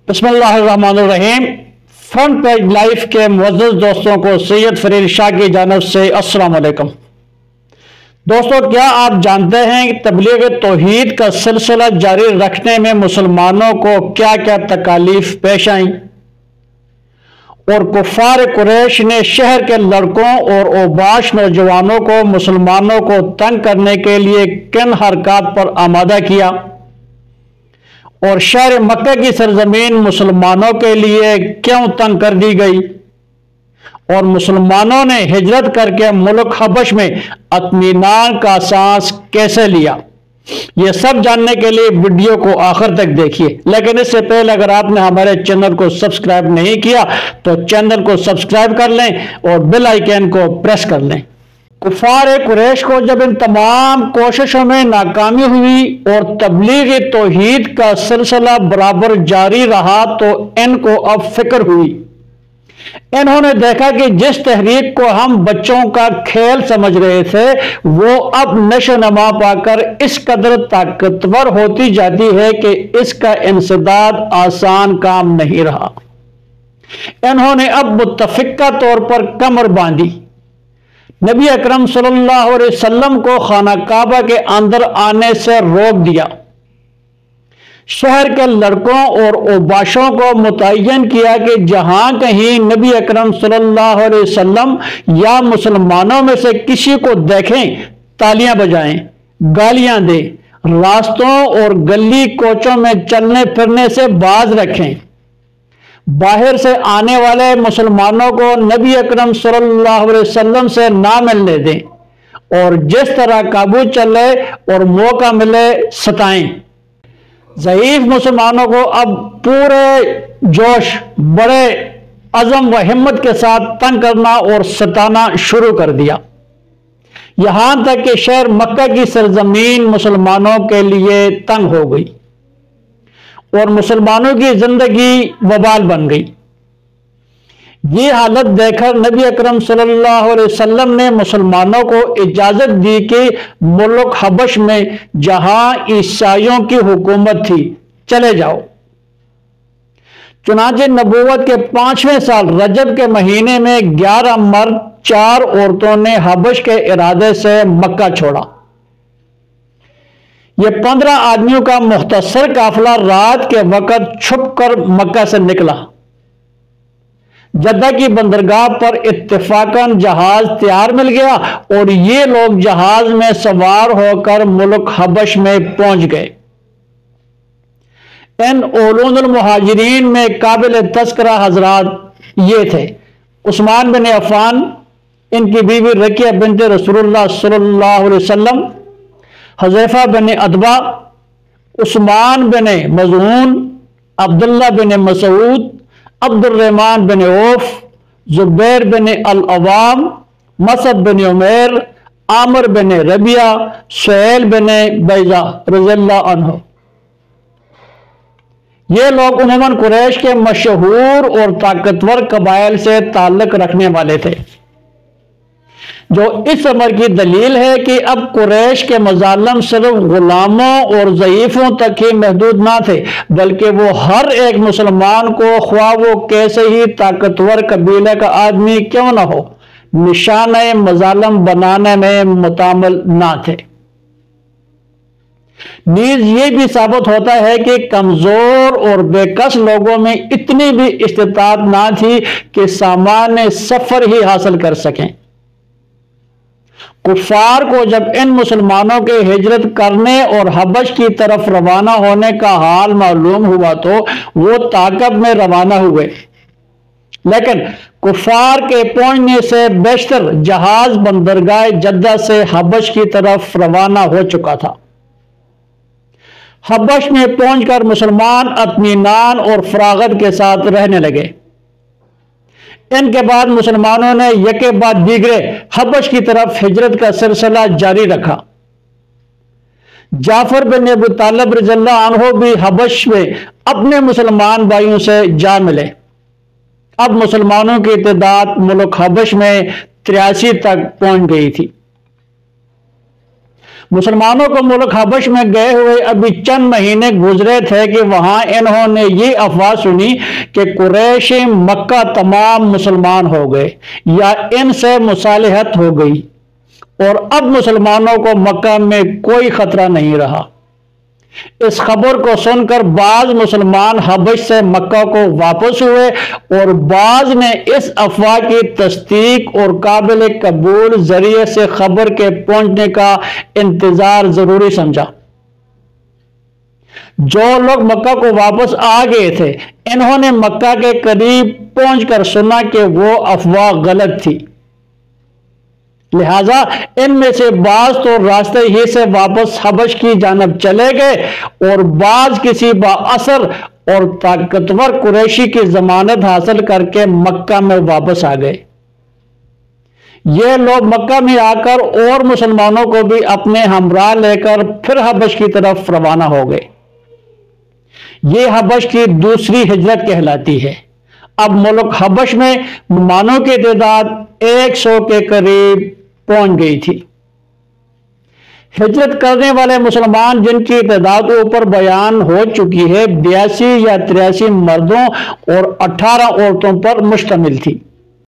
बिस्मिल्लाहिर्रहमानिर्रहीम। Front page life के मुअज़्ज़ज़ दोस्तों को सैयद फरीद शाह की जानिब से अस्सलाम वालेकुम। दोस्तों, क्या आप जानते हैं कि तबलीग तौहीद का सिलसिला जारी रखने में मुसलमानों को क्या क्या तकालीफ पेश आई और कुफ़ार कुरैश ने शहर के लड़कों और ओबाश नौजवानों को मुसलमानों को तंग करने के लिए किन हरकत पर आमादा किया और शहर मक्का की सरजमीन मुसलमानों के लिए क्यों तंग कर दी गई और मुसलमानों ने हिजरत करके मुल्क हबश में इत्मीनान का सांस कैसे लिया। ये सब जानने के लिए वीडियो को आखिर तक देखिए। लेकिन इससे पहले अगर आपने हमारे चैनल को सब्सक्राइब नहीं किया तो चैनल को सब्सक्राइब कर लें और बेल आइकन को प्रेस कर लें। कुफार कुरैश को जब इन तमाम कोशिशों में नाकामी हुई और तबलीग तौहीद का सिलसिला बराबर जारी रहा तो इनको अब फिक्र हुई। इन्होंने देखा कि जिस तहरीक को हम बच्चों का खेल समझ रहे थे वो अब नशो नमा पाकर इस कदर ताकतवर होती जाती है कि इसका इंसदाद आसान काम नहीं रहा। इन्होंने अब मुत्तफिका तौर पर कमर बांधी। नबी अकरम सल्लल्लाहु अलैहि वसल्लम को खाना काबा के अंदर आने से रोक दिया। शहर के लड़कों और ओबाशों को मुतय्यन किया कि जहां कहीं नबी अकरम सल्लल्लाहु अलैहि वसल्लम या मुसलमानों में से किसी को देखें तालियां बजाएं, गालियां दें, रास्तों और गली कोचों में चलने फिरने से बाज रखें। बाहर से आने वाले मुसलमानों को नबी अकरम सल्लल्लाहु अलैहि वसल्लम से ना मिलने दें और जिस तरह काबू चले और मौका मिले सताएं। ज़ईफ मुसलमानों को अब पूरे जोश, बड़े अज़म व हिम्मत के साथ तंग करना और सताना शुरू कर दिया, यहां तक कि शहर मक्का की सरजमीन मुसलमानों के लिए तंग हो गई और मुसलमानों की जिंदगी वबाल बन गई। ये हालत देखकर नबी अकरम सल्लल्लाहु अलैहि वसल्लम ने मुसलमानों को इजाजत दी कि मुल्क हबश में जहां ईसाइयों की हुकूमत थी चले जाओ। चुनांचे नबूवत के 5वें साल रजब के महीने में 11 मर्द 4 औरतों ने हबश के इरादे से मक्का छोड़ा। यह 15 आदमियों का मुख्तसर काफिला रात के वक्त छुपकर मक्का से निकला। जद्दा की बंदरगाह पर इत्तेफाकन जहाज तैयार मिल गया और ये लोग जहाज में सवार होकर मुल्क हबश में पहुंच गए। इन उलूल मुहाजिरीन में काबिल तस्करा हजरात ये थे: उस्मान बिन अफ़ान, इनकी बीवी रकिया बिनते रसूलुल्लाह सल्लल्लाहु अलैहि वसल्लम, हुज़ैफा बिन अदबा, उस्मान बिन मज़ऊन, अब्दुल्ला बिन मसूद, अब्दुर्रहमान बिन औफ, जुबैर बिन अल-अवाम, मसद बिन उमैर, आमिर बिन रबिया, सुहैल बिन बैजा रज़ियल्लाहु अन्हु। ये लोग उन्मूमन कुरैश के मशहूर और ताकतवर कबाइल से ताल्लुक रखने वाले थे, जो इस अमर की दलील है कि अब कुरैश के मजालम सिर्फ गुलामों और ज़ईफों तक ही महदूद ना थे, बल्कि वो हर एक मुसलमान को, ख्वाह वो कैसे ही ताकतवर कबीले का आदमी क्यों ना हो, निशाने मजालम बनाने में मुतामल ना थे। नीज ये भी साबित होता है कि कमजोर और बेकस लोगों में इतनी भी इस्तिताअत ना थी कि सामान्य सफर ही हासिल कर सकें। कुफार को जब इन मुसलमानों के हिजरत करने और हबश की तरफ रवाना होने का हाल मालूम हुआ तो वो ताकब में रवाना हुए, लेकिन कुफार के पहुंचने से बेशतर जहाज बंदरगाह जद्दा से हबश की तरफ रवाना हो चुका था। हबश में पहुंचकर मुसलमान इत्मीनान और फरागत के साथ रहने लगे। इनके बाद मुसलमानों ने यके बाद दीगरे हबश की तरफ हिजरत का सिलसिला जारी रखा। जाफर बिन अबू तालिब रज़ियल्लाहु अन्हु भी हबश में अपने मुसलमान भाइयों से जा मिले। अब मुसलमानों की तादाद मुल्क हबश में 83 तक पहुंच गई थी। मुसलमानों को मुल्क हबश में गए हुए अभी चंद महीने गुजरे थे कि वहां इन्होंने ये अफवाह सुनी कि कुरैश मक्का तमाम मुसलमान हो गए या इनसे मुसालिहत हो गई और अब मुसलमानों को मक्का में कोई खतरा नहीं रहा। इस खबर को सुनकर बाज मुसलमान हबश से मक्का को वापस हुए और बाज ने इस अफवाह की तस्दीक और काबिल कबूल जरिए से खबर के पहुंचने का इंतजार जरूरी समझा। जो लोग मक्का को वापस आ गए थे इन्होंने मक्का के करीब पहुंचकर सुना कि वो अफवाह गलत थी, लिहाजा इनमें से बाज तो रास्ते ही से वापस हबश की जानब चले गए और बाज किसी बाअसर और ताकतवर कुरैशी की जमानत हासिल करके मक्का में वापस आ गए। ये लोग मक्का में आकर और मुसलमानों को भी अपने हमराह लेकर फिर हबश की तरफ रवाना हो गए। ये हबश की दूसरी हिजरत कहलाती है। अब मुल्क हबश में मुसलमानों की तादाद 100 के करीब पहुंच गई थी। हिजरत करने वाले मुसलमान जिनकी तादाद ऊपर बयान हो चुकी है 82 या 83 मर्दों और 18 औरतों पर मुश्तमिल थी।